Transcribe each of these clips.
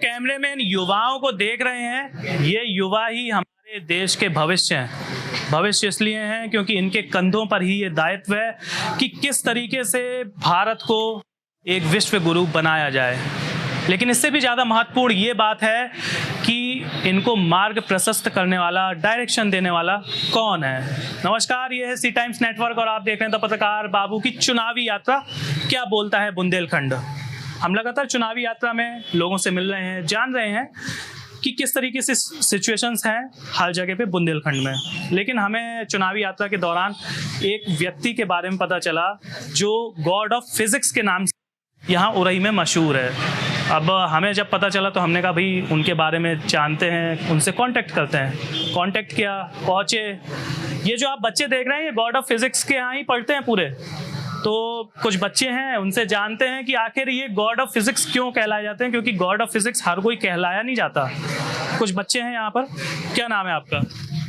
कैमरे में इन युवाओं को देख रहे हैं, ये युवा ही हमारे देश के भविष्य हैं। भविष्य इसलिए हैं क्योंकि इनके कंधों पर ही ये दायित्व है कि किस तरीके से भारत को एक विश्व गुरु बनाया जाए। लेकिन इससे भी ज़्यादा महत्वपूर्ण ये बात है कि इनको मार्ग प्रशस्त करने वाला, डायरेक्शन देने वाला कौन है। नमस्कार, ये है सी टाइम्स नेटवर्क और आप देख रहे हैं द पत्रकार बाबू की चुनावी यात्रा क्या बोलता है बुंदेलखंड। हम लगातार चुनावी यात्रा में लोगों से मिल रहे हैं, जान रहे हैं कि किस तरीके से सिचुएशंस हैं हर जगह पे बुंदेलखंड में। लेकिन हमें चुनावी यात्रा के दौरान एक व्यक्ति के बारे में पता चला जो गॉड ऑफ फिजिक्स के नाम से यहाँ उरई में मशहूर है। अब हमें जब पता चला तो हमने कहा भाई उनके बारे में जानते हैं, उनसे कांटेक्ट करते हैं। कांटेक्ट किया, पहुँचे। ये जो आप बच्चे देख रहे हैं ये गॉड ऑफ फिजिक्स के यहाँ ही पढ़ते हैं पूरे। तो कुछ बच्चे हैं, उनसे जानते हैं कि आखिर ये गॉड ऑफ फिजिक्स क्यों कहलाए जाते हैं, क्योंकि गॉड ऑफ फिजिक्स हर कोई कहलाया नहीं जाता। कुछ बच्चे हैं यहाँ पर। क्या नाम है आपका?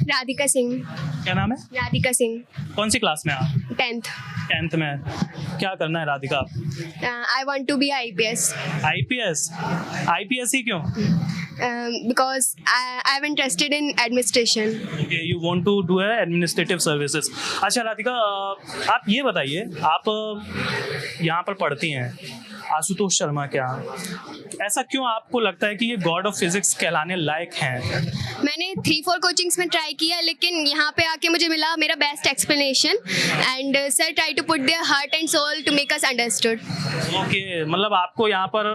राधिका सिंह। क्या नाम है? राधिका सिंह। कौन सी क्लास में आप? 10th में। क्या करना है Radhika? I want to be IPS। IPS ही क्यों? Because I am interested in administration। Okay, you want to do administrative services। अच्छा राधिका, आप ये बताइए, आप यहाँ पर पढ़ती हैं आशुतोष शर्मा के यहाँ, ऐसा क्यों आपको लगता है कि ये गॉड ऑफ फिजिक्स कहलाने लायक हैं? मैंने 3-4 कोचिंग्स में ट्राई किया, लेकिन यहाँ पे आके मुझे मिला मेरा best explanation and sir try to put their heart and soul to make us understood. Okay, मतलब आपको यहाँ पर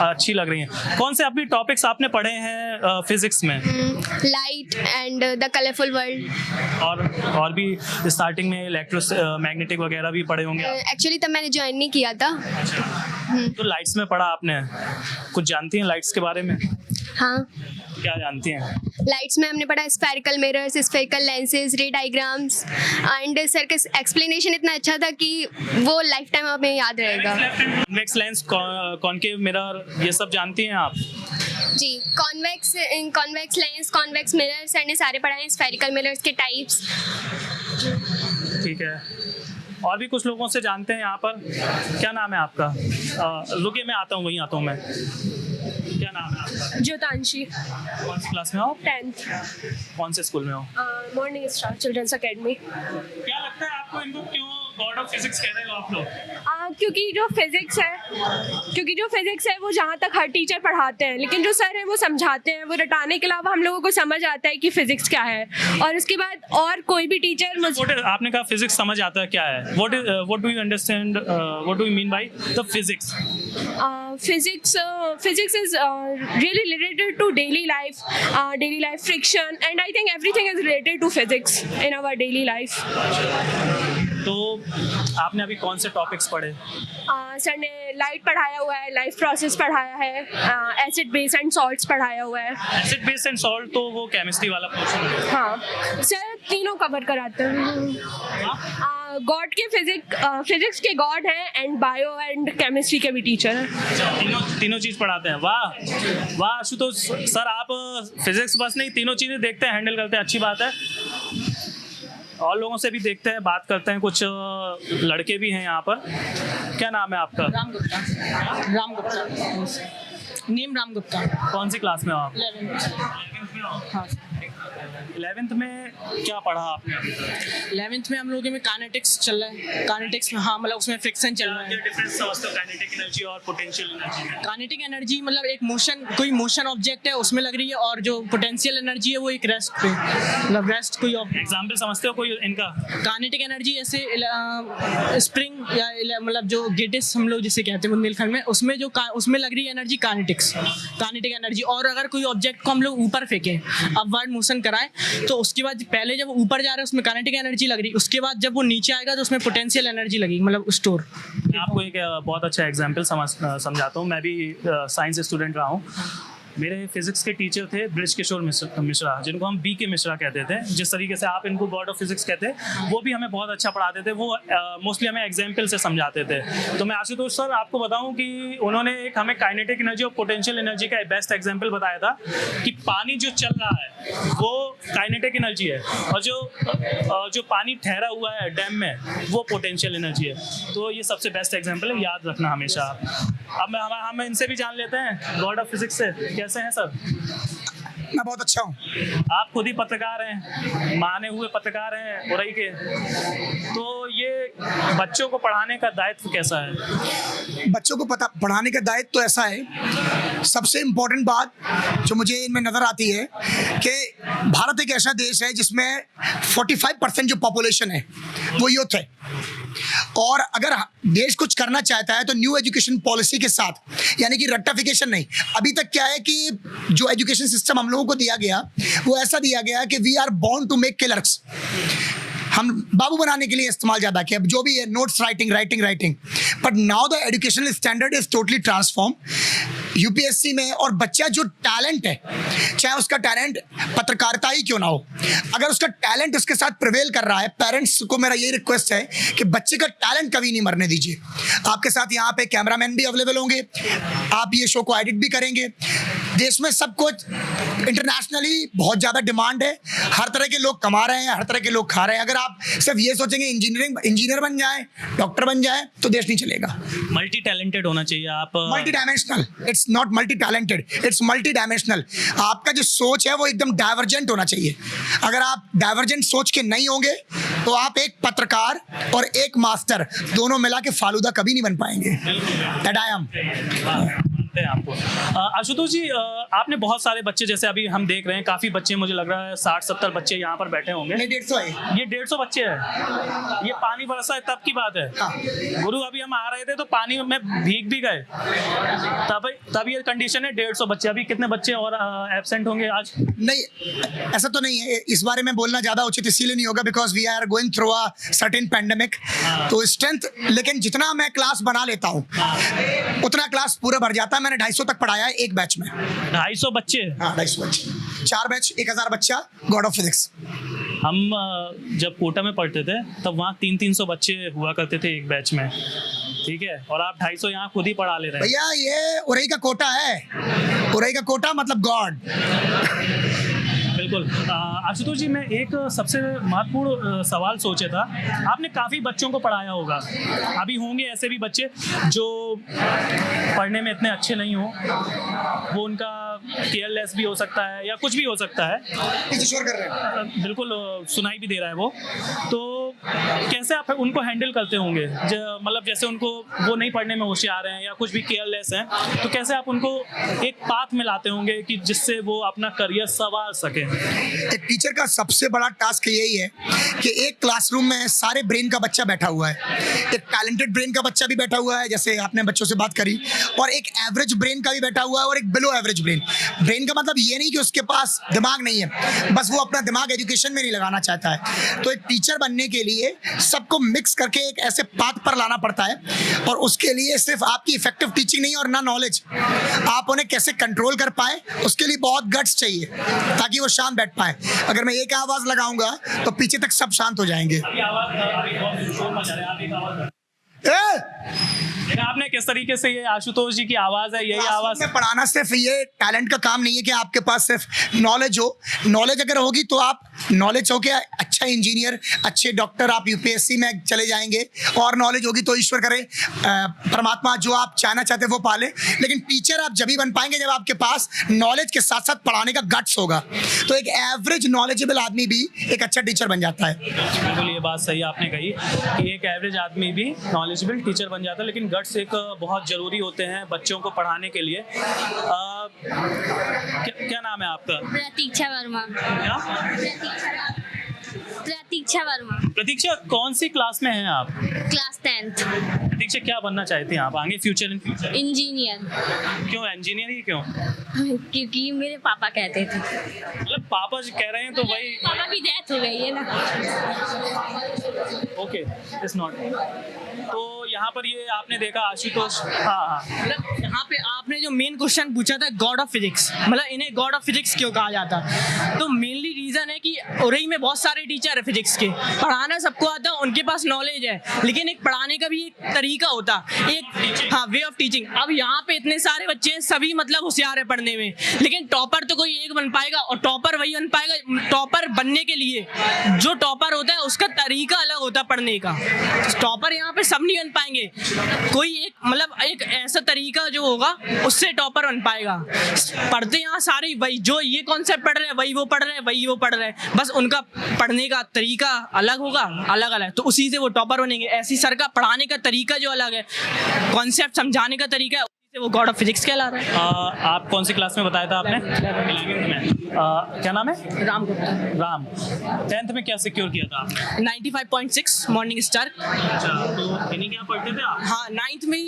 अच्छी लग रही हैं। कौन से अभी टॉपिक्स आपने पढ़े हैं फिजिक्स में? Light and the colourful world. और भी स्टार्टिंग में इलेक्ट्रोमैग्नेटिक वगैरह भी पढ़े होंगे? एक्चुअली तब मैंने ज्वाइन नहीं किया था। तो लाइट्स में पढ़ा आपने, कुछ जानती हैं लाइट्स के बारे में? हाँ। क्या जानती हैं? लाइट्स में हमने पढ़ा स्फेरिकल मिरर्स, स्फेरिकल लेंसेज, रे डायग्राम्स एंड सर का एक्सप्लेनेशन इतना अच्छा था कि वो लाइफ टाइम हमें याद रहेगा। कॉन्वेक्स लेंस, कॉनकेव मिरर, ये सब जानती हैं आप? जी, convex lens, convex mirrors sir ने सारे पढ़ाए हैं, स्फेरिकल मिरर्स के टाइप्स। ठीक है, और भी कुछ लोगों से जानते हैं यहाँ पर। क्या नाम है आपका? रुकिए, मैं आता हूँ, वहीं आता हूँ मैं। क्या नाम है आपका? ज्योतांशी। कौन सी क्लास में हो? 10th। कौन से स्कूल में हो? Morning star children's academy. क्या लगता है आपको इनको क्यों गॉड ऑफ फिजिक्स कह रहे हो आप लोग? क्योंकि जो फिजिक्स है वो जहाँ तक हर टीचर पढ़ाते हैं, लेकिन जो सर हैं वो समझाते हैं, वो रटाने के अलावा हम लोगों को समझ आता है कि फिजिक्स क्या है। और उसके बाद और कोई भी टीचर आपने कहा फिजिक्स समझ आता है क्या है, what do you understand, what do you mean by the physics? Physics is really related to daily life friction, and I think everything is related to physics in our daily life। तो आपने अभी कौन से topics पढ़े? Sir ने light पढ़ाया हुआ है, लाइफ प्रोसेस पढ़ाया है, एसिड बेस एंड सॉल्ट्स पढ़ाया हुआ है। एसिड बेस एंड सॉल्ट तो वो केमिस्ट्री वाला पोर्शन है। हाँ सर, तीनों कवर कराते हैं। गॉड के फिजिक्स के गॉड हैं एंड बायो एंड केमिस्ट्री के भी टीचर हैं। तीनों चीज़ पढ़ाते हैं। वाह वाह आशुतोष सर, आप फिजिक्स बस नहीं तीनों चीज़ें देखते हैं, हैंडल करते हैं, अच्छी बात है। और लोगों से भी देखते हैं, बात करते हैं, कुछ लड़के भी हैं यहाँ पर। क्या नाम है आपका? राम गुप्ता। नेम राम गुप्ता। कौन सी क्लास में हो आप? 11th में। हाँ। 11th में क्या पढ़ा आपने? 11th में हम लोगों में काइनेटिक्स चल रहा है। काइनेटिक्स में हाँ, मतलब उसमें फ्रिक्शन चल रहा है। डिफरेंस समझते हो काइनेटिक एनर्जी और पोटेंशियल एनर्जी में? काइनेटिक एनर्जी मतलब एक मोशन, कोई मोशन ऑब्जेक्ट है उसमें लग रही है, और जो पोटेंशियल एनर्जी है वो एक रेस्ट पे, मतलब रेस्ट कोई एग्जांपल समझते हो कोई इनका? काइनेटिक एनर्जी ऐसे स्प्रिंग या मतलब जो गेटिस हम लोग जिसे कहते हैं बुंदेलखंड में, उसमें जो उसमें लग रही है एनर्जी काइनेटिक एनर्जी। और अगर कोई ऑब्जेक्ट को हम लोग ऊपर फेंकें, अपवर्ड मोशन कराएं, तो उसके बाद पहले जब ऊपर जा रहा है उसमें काइनेटिक एनर्जी लग रही, उसके बाद जब वो नीचे आएगा तो उसमें पोटेंशियल एनर्जी लगेगी, मतलब स्टोर। मैं आपको एक बहुत अच्छा एग्जांपल समझाता हूँ। मैं भी साइंस स्टूडेंट रहा हूँ। मेरे फिजिक्स के टीचर थे ब्रिज किशोर मिश्रा, जिनको हम BK मिश्रा कहते थे। जिस तरीके से आप इनको गॉड ऑफ फिजिक्स कहते हैं, वो भी हमें बहुत अच्छा पढ़ाते थे। वो मोस्टली हमें एग्जाम्पल से समझाते थे। तो मैं आशुतोष सर आपको बताऊं कि उन्होंने एक हमें काइनेटिक एनर्जी और पोटेंशियल एनर्जी का बेस्ट एग्जाम्पल बताया था कि पानी जो चल रहा है वो काइनेटिक एनर्जी है, और जो पानी ठहरा हुआ है डैम में वो पोटेंशियल एनर्जी है। तो ये सबसे बेस्ट एग्जाम्पल है, याद रखना हमेशा। अब हम इनसे भी जान लेते हैं गॉड ऑफ फिजिक्स से। कैसे हैं सर? मैं बहुत अच्छा हूँ। आप खुद ही पत्रकार हैं, माने हुए पत्रकार हैं उरई के, तो ये बच्चों को पढ़ाने का दायित्व कैसा है? बच्चों को पढ़ाने का दायित्व तो ऐसा है, सबसे इम्पोर्टेंट बात जो मुझे इनमें नज़र आती है कि भारत एक ऐसा देश है जिसमें 45% जो पॉपुलेशन है वो यूथ है, और अगर देश कुछ करना चाहता है तो न्यू एजुकेशन पॉलिसी के साथ, यानी कि रट्टाफिकेशन नहीं। अभी तक क्या है कि जो एजुकेशन सिस्टम हम लोगों को दिया गया वो ऐसा दिया गया कि we are born to make killers, हम बाबू बनाने के लिए इस्तेमाल ज़्यादा किया, जो भी है notes writing, but now the educational standard is totally transform UPSC में। और बच्चा जो टैलेंट है, चाहे उसका टैलेंट पत्रकारिता ही क्यों ना हो, अगर उसका टैलेंट उसके साथ प्रिवेल कर रहा है, पेरेंट्स को मेरा ये रिक्वेस्ट है कि बच्चे का टैलेंट कभी नहीं मरने दीजिए। आपके साथ यहाँ पे कैमरामैन भी अवेलेबल होंगे, आप ये शो को एडिट भी करेंगे। देश में सब कुछ इंटरनेशनली बहुत ज़्यादा डिमांड है, हर तरह के लोग कमा रहे हैं, हर तरह के लोग खा रहे हैं। अगर आप सिर्फ ये सोचेंगे इंजीनियर बन जाए, डॉक्टर बन जाए, तो देश नहीं चलेगा। मल्टी टैलेंटेड होना चाहिए आप। Multi dimensional, it's not multi talented, it's multi dimensional. आपका जो सोच है वो एकदम डाइवर्जेंट होना चाहिए। अगर आप डाइवर्जेंट सोच के नहीं होंगे तो आप एक पत्रकार और एक मास्टर दोनों मिला के फालूदा कभी नहीं बन पाएंगे। That I am. हैं आपको। आशुतोष जी, आपने बहुत सारे बच्चे, जैसे अभी हम देख रहे हैं, काफ़ी बच्चे, मुझे लग रहा है 60-70 बच्चे यहाँ पर बैठे होंगे। नहीं, 150 है। ये 150 बच्चे हैं। ये पानी बरसा है तब की बात है। हाँ। गुरु, अभी हम आ रहे थे तो पानी में भीग भी गए, तब ये कंडीशन है। 150 बच्चे। अभी कितने बच्चे और एब्सेंट होंगे आज? नहीं, ऐसा तो नहीं है। इस बारे में बोलना ज़्यादा उचित इसीलिए नहीं होगा because we are going through a certain pandemic. तो स्ट्रेंथ, लेकिन जितना मैं क्लास बना लेता हूँ उतना क्लास पूरा भर जाता है। मैंने 250 तक पढ़ाया है एक बैच में। 250 बच्चे? हाँ, 250 बच्चे, 4 बैच, 1000 बच्चा, गॉड ऑफ फिजिक्स। हम जब कोटा में पढ़ते थे तब वहाँ 300-300 बच्चे हुआ करते थे एक बैच में, ठीक है, और आप 250 यहाँ खुद ही पढ़ा ले रहे हैं। भैया ये उरई का कोटा है, उरई का कोटा मतलब गॉड। बिल्कुल। आशुतोष जी, मैं एक सबसे महत्वपूर्ण सवाल सोचा था। आपने काफ़ी बच्चों को पढ़ाया होगा, अभी होंगे ऐसे भी बच्चे जो पढ़ने में इतने अच्छे नहीं हो, वो उनका केयरलेस भी हो सकता है या कुछ भी हो सकता है। पीछे शोर कर रहे हैं। बिल्कुल सुनाई भी दे रहा है वो। तो कैसे आप उनको हैंडल करते होंगे? मतलब जैसे उनको, वो नहीं पढ़ने में होशियार हैं या कुछ भी केयरलेस हैं, तो कैसे आप उनको एक पाथ में लाते होंगे कि जिससे वो अपना करियर संवार सके? एक टीचर का सबसे बड़ा टास्क यही है कि एक क्लासरूम में सारे ब्रेन का बच्चा बैठा हुआ है। एक टैलेंटेड ब्रेन का बच्चा भी बैठा हुआ है, जैसे आपने बच्चों से बात करी, और एक एवरेज ब्रेन का भी बैठा हुआ है, और एक बिलो एवरेज ब्रेन। ब्रेन का मतलब ये नहीं कि उसके पास दिमाग नहीं है, बस वो अपना दिमाग एजुकेशन में नहीं लगाना चाहता है। तो एक टीचर बनने के लिए सबको मिक्स करके एक ऐसे पाथ पर लाना पड़ता है, और उसके लिए सिर्फ आपकी इफेक्टिव टीचिंग नहीं और ना नॉलेज, आप उन्हें कैसे कंट्रोल कर पाए उसके लिए बहुत गट्स चाहिए ताकि वो शांत बैठ पाए। अगर मैं एक आवाज लगाऊंगा तो पीछे तक सब शांत हो जाएंगे। आपने किस तरीके से, ये आशुतोष जी की आवाज है, यही आवाज में पढ़ाना सिर्फ ये टैलेंट का काम नहीं है कि आपके पास सिर्फ नॉलेज हो। नॉलेज अगर होगी तो आप नॉलेज हो के अच्छा इंजीनियर, अच्छे डॉक्टर, आप यूपीएससी में चले जाएंगे, और नॉलेज होगी तो ईश्वर करे परमात्मा जो आप चाहना चाहते हैं वो पाले। लेकिन टीचर आप जब ही बन पाएंगे जब आपके पास नॉलेज के साथ साथ पढ़ाने का गट्स होगा। तो एक एवरेज नॉलेजेबल आदमी भी एक अच्छा टीचर बन जाता है। बिल्कुल, ये बात सही आपने कही कि एक एवरेज आदमी भी नॉलेजेबल टीचर बन जाता है, लेकिन गट्स एक बहुत ज़रूरी होते हैं बच्चों को पढ़ाने के लिए। क्या नाम है आपका? प्रतीक्षा वर्मा। क्या? प्रतीक्षा वर्मा। प्रतीक्षा, कौन सी क्लास में हैं आप? Class 10th। प्रतीक्षा, क्या बनना चाहती हैं आप आगे फ्यूचर? इंजीनियर। क्यों इंजीनियर ही क्यों? क्योंकि मेरे पापा कहते थे। मतलब पापा जी कह रहे हैं तो वही। पापा की डेथ हो गई है ना। Okay, it's not. तो यहाँ पर ये आपने देखा आशुतोष, हाँ, मतलब यहाँ पे आपने जो मेन क्वेश्चन पूछा था गॉड ऑफ फिजिक्स, मतलब इन्हें गॉड ऑफ फिजिक्स क्यों कहा जाता, तो मेनली रीजन है कि उरई में बहुत सारे टीचर है फिजिक्स के, पढ़ाना सबको आता है, उनके पास नॉलेज है, लेकिन एक पढ़ाने का भी एक तरीका होता, एक हाँ वे ऑफ टीचिंग। अब यहाँ पे इतने सारे बच्चे हैं, सभी मतलब होशियार है पढ़ने में, लेकिन टॉपर तो कोई एक बन पाएगा, और टॉपर वही बन पाएगा। टॉपर बनने के लिए जो टॉपर होता है उसका तरीका अलग होता है पढ़ने का। टॉपर यहाँ पे सब नहीं बन पाएंगे, कोई एक मतलब एक ऐसा तरीका जो होगा उससे टॉपर बन पाएगा। पढ़ते यहाँ सारे वही, जो ये कॉन्सेप्ट पढ़ रहे हैं वही वो पढ़ रहे हैं, वही वो पढ़ रहे हैं, बस उनका पढ़ने का तरीका अलग होगा, अलग अलग, तो उसी से वो टॉपर बनेंगे। ऐसी सर का पढ़ाने का तरीका जो अलग है, कॉन्सेप्ट समझाने का तरीका है, उसी से वो गॉड ऑफ फिजिक्स कहला रहा है। आप कौन सी क्लास में बताया था आपने? 11th में। क्या नाम है? राम गुप्ता। राम। 10th में क्या सिक्योर किया था आपने? 95.6 मॉर्निंग स्टार। अच्छा, तो इन्हीं के यहाँ पढ़ते थे आप? हाँ, 9th में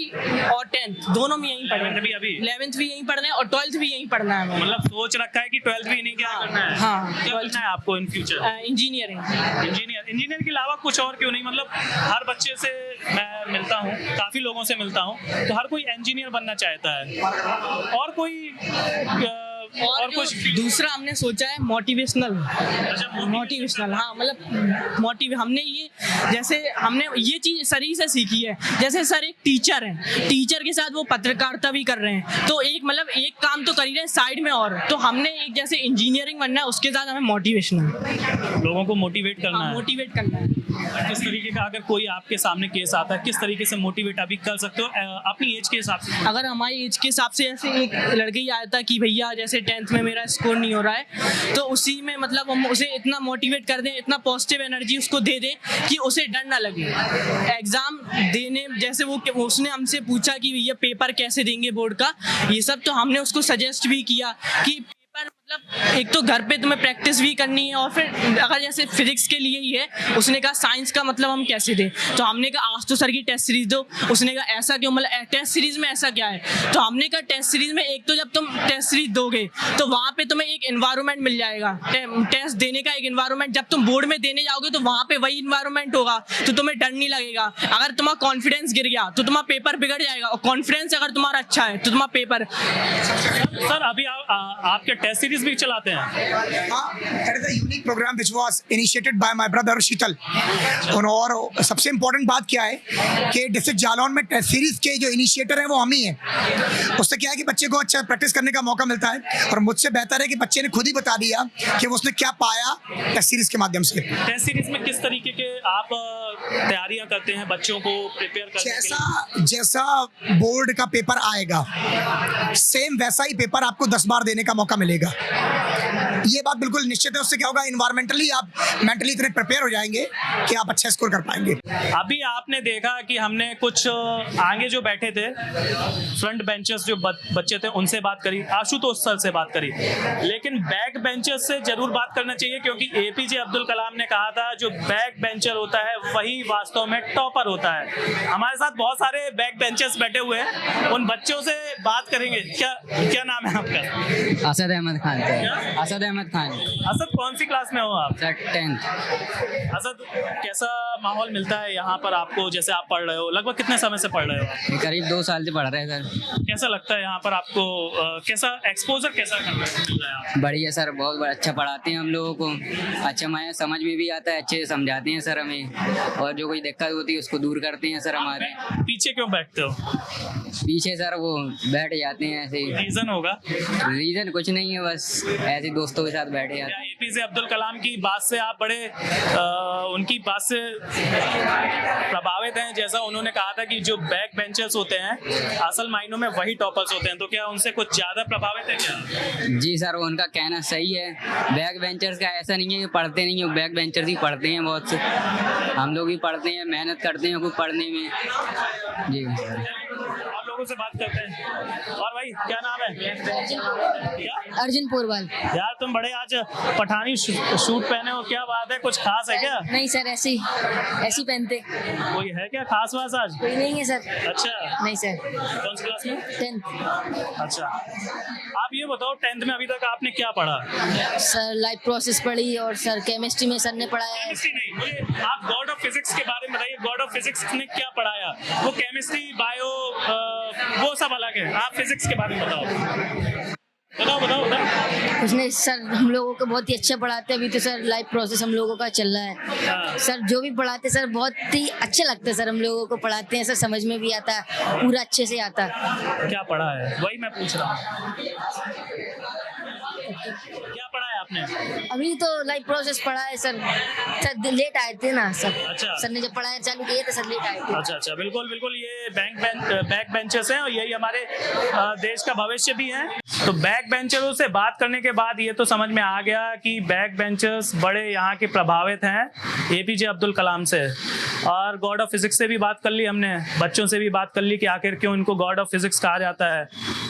और 10th दोनों में यहीं पढ़ना 11th भी अभी? 11th भी यहीं पढ़ना है और 12th भी यहीं पढ़ना है। मतलब सोच रखा है कि 12th भी इन्हीं के यहाँ करना है? हाँ। क्या करना है आपको इन फ्यूचर? इंजीनियरिंग। इंजीनियर के अलावा कुछ और क्यों नहीं? मतलब हर बच्चे से मैं मिलता हूँ, काफ़ी लोगों से मिलता हूँ, तो हर कोई इंजीनियर बनना चाहता है। और कोई और कुछ दूसरा हमने सोचा है मोटिवेशनल। हाँ, मतलब हमने ये, जैसे हमने ये चीज सर ही से सीखी है। जैसे सर एक टीचर हैं, टीचर के साथ वो पत्रकारिता भी कर रहे हैं, तो एक मतलब एक काम तो कर ही रहे हैं साइड में, और तो हमने एक जैसे इंजीनियरिंग बनना है, उसके साथ हमें मोटिवेशनल लोगों को मोटिवेट करना है। मोटिवेट करना है। किस तरीके का, अगर कोई आपके सामने केस आता है, किस तरीके से मोटिवेट अभी कर सकते हो अपनी एज के हिसाब से? अगर हमारी एज के हिसाब से, जैसे एक लड़के ही आया था कि भैया जैसे 10th में मेरा स्कोर नहीं हो रहा है, तो उसी में मतलब हम उसे इतना मोटिवेट कर दें, इतना पॉजिटिव एनर्जी उसको दे दें कि उसे डर ना लगे एग्जाम देने। जैसे वो उसने हमसे पूछा कि भैया पेपर कैसे देंगे बोर्ड का, ये सब, तो हमने उसको सजेस्ट भी किया कि पेपर मतलब एक तो घर पे तुम्हें प्रैक्टिस भी करनी है, और फिर अगर जैसे फिजिक्स के लिए ही है, उसने कहा साइंस का मतलब हम कैसे दें, तो हमने कहा आज तो सर की टेस्ट सीरीज दो। उसने कहा ऐसा क्यों, मतलब टेस्ट सीरीज में ऐसा क्या है, तो हमने कहा टेस्ट सीरीज में एक तो जब तुम टेस्ट सीरीज दोगे तो वहाँ पे तुम्हें एक एनवायरनमेंट मिल जाएगा, टेस्ट देने का एक एनवायरनमेंट। जब तुम बोर्ड में देने जाओगे तो वहाँ पे वही एनवायरनमेंट होगा, तो तुम्हें डर नहीं लगेगा। अगर तुम्हारा कॉन्फिडेंस गिर गया तो तुम्हारा पेपर बिगड़ जाएगा, और कॉन्फिडेंस अगर तुम्हारा अच्छा है तो तुम्हारा पेपर। सर अभी आपके टेस्ट सीरीज भी चलाते हैं? That is a unique program which was initiated by my brother शीतल। और सबसे इम्पोर्टेंट बात क्या है कि डिस्ट्रिक्ट जालौन में टेस्ट सीरीज के जो इनिशिएटर हैं वो हम ही हैं। उससे क्या है कि बच्चे को अच्छा प्रैक्टिस करने का मौका मिलता है, और मुझसे बेहतर है कि बच्चे ने खुद ही बता दिया कि वो उसने क्या पाया टेस्ट सीरीज के माध्यम से। टेस्ट सीरीज में किस तरीके के आप तैयारियां करते हैं बच्चों को प्रिपेयर करने के लिए? जैसा बोर्ड का पेपर आएगा सेम वैसा ही पेपर आपको 10 बार देने का मौका मिलेगा। ये बात बिल्कुल निश्चित है। उससे क्या होगा, इन्वायरमेंटली आप मेंटली इतने प्रिपेयर हो जाएंगे कि आप अच्छा स्कोर कर पाएंगे। अभी आपने देखा कि हमने कुछ आगे जो बैठे थे फ्रंट बेंचर्स जो बच्चे थे उनसे बात करी, आशुतोष सर से बात करी, लेकिन बैक बेंचर्स से जरूर बात करना चाहिए, क्योंकि एपीजे अब्दुल कलाम ने कहा था जो बैक बेंचर होता है वही वास्तव में टॉपर होता है। हमारे साथ बहुत सारे बैक बेंचर्स बैठे हुए हैं, उन बच्चों से बात करेंगे। क्या नाम है आपका? असद अहमद खान। असद अहमद खान। असद, कौन सी क्लास में हो आप? Sir 10th। असद, कैसा माहौल मिलता है यहाँ पर आपको? जैसे आप पढ़ रहे हो, लगभग कितने समय से पढ़ रहे हो आप? करीब 2 साल से पढ़ रहे हैं सर। कैसा लगता है यहाँ पर आपको? कैसा एक्सपोजर कैसा मिल रहा है आपको? बढ़िया सर, बहुत अच्छा पढ़ाते हैं हम लोगों को, अच्छा माया समझ में भी आता है, अच्छे से समझाते हैं सर हमें, और जो कोई दिक्कत होती है उसको दूर करते हैं सर हमारे। पीछे क्यों बैठते हो? पीछे सर वो बैठ जाते हैं ऐसे ही। रीजन होगा? रीजन कुछ नहीं है, बस ऐसे दोस्तों के साथ बैठे जाते हैं। एपीजे अब्दुल कलाम की बात से आप बड़े उनकी बात से प्रभावित हैं। जैसा उन्होंने कहा था कि जो बैक बेंचर्स होते हैं असल मायनों में वही टॉपर्स होते हैं, तो क्या उनसे कुछ ज्यादा प्रभावित है क्या? जी सर, उनका कहना सही है। बैक बेंचर्स का ऐसा नहीं है कि पढ़ते नहीं है, बैक बेंचर्स ही पढ़ते हैं बहुत से। हम लोग भी पढ़ते हैं, मेहनत करते हैं खूब पढ़ने में। जी सर, और लोगों से बात करते हैं। और भाई क्या नाम है? क्या? अर्जुन पोरवाल। यार तुम बड़े आज पठानी सूट पहने हो, क्या बात है? कुछ खास है क्या? नहीं सर, ऐसे ही पहनते। कोई है क्या खास बात आज? कोई नहीं है सर। अच्छा, नहीं सर। कौन सी क्लास में? 10th। अच्छा, आप ये बताओ 10th में अभी तक आपने क्या पढ़ा? सर लाइफ प्रोसेस पढ़ी, और सर केमिस्ट्री में सर ने पढ़ाया है। केमिस्ट्री नहीं, मुझे आप गॉड ऑफ फिजिक्स के बारे में बताइए। गॉड ऑफ फिजिक्स ने क्या पढ़ाया? वो केमिस्ट्री, बायो, वो सब अलग है। आप फिजिक्स के बारे में बताओ। उसने सर हम लोगों को बहुत ही अच्छा पढ़ाते हैं। अभी तो सर लाइफ प्रोसेस हम लोगों का चल रहा है। हाँ। सर जो भी पढ़ाते सर बहुत ही अच्छा लगता है। सर हम लोगों को पढ़ाते हैं, सर समझ में भी आता है, पूरा अच्छे से आता है। क्या पढ़ा है? वही मैं पूछ रहा हूँ, क्या पढ़ा है आपने? अभी तो लाइव प्रोसेस पढ़ा है सर लेट आए थे ना सर। अच्छा। सर ने जब पढ़ाया चालू किए थे सर लेट आए थे। अच्छा अच्छा, बिल्कुल बिल्कुल, ये बैक बेंचर्स हैं और यही हमारे देश का भविष्य भी है। तो बैक बेंचरों से बात करने के बाद ये तो समझ में आ गया कि बैक बेंचर्स बड़े यहाँ के प्रभावित हैं APJ अब्दुल कलाम से, और गॉड ऑफ फिजिक्स से भी बात कर ली हमने, बच्चों से भी बात कर ली कि आखिर क्यों इनको गॉड ऑफ फिजिक्स कहा जाता है।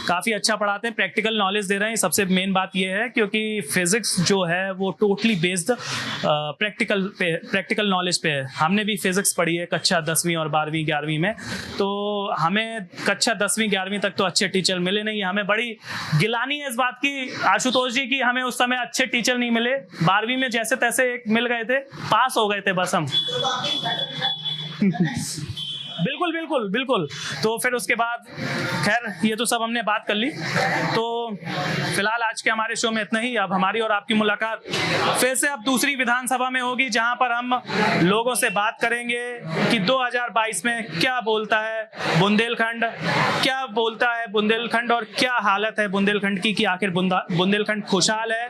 काफ़ी अच्छा पढ़ाते हैं, प्रैक्टिकल नॉलेज दे रहे हैं, सबसे मेन बात ये है, क्योंकि फिजिक्स जो है वो टोटली बेस्ड प्रैक्टिकल नॉलेज पे है। हमने भी फिजिक्स पढ़ी है कक्षा 10वीं और 12वीं 11वीं में, तो हमें कक्षा 10वीं 11वीं तक तो अच्छे टीचर मिले नहीं। हमें बड़ी गिलानी है इस बात की आशुतोष जी की हमें उस समय अच्छे टीचर नहीं मिले। 12वीं में जैसे तैसे एक मिल गए थे, पास हो गए थे बस हम। बिल्कुल बिल्कुल बिल्कुल। तो फिर उसके बाद खैर ये तो सब हमने बात कर ली। तो फिलहाल आज के हमारे शो में इतना ही। अब हमारी और आपकी मुलाकात फिर से अब दूसरी विधानसभा में होगी, जहां पर हम लोगों से बात करेंगे कि 2022 में क्या बोलता है बुंदेलखंड, क्या बोलता है बुंदेलखंड और क्या हालत है बुंदेलखंड की, कि आखिर बुंदेलखंड खुशहाल है,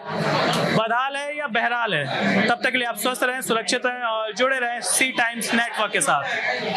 बदहाल है या बहरहाल है। तब तक के लिए आप स्वस्थ रहें, सुरक्षित रहें और जुड़े रहें सी टाइम्स नेटवर्क के साथ।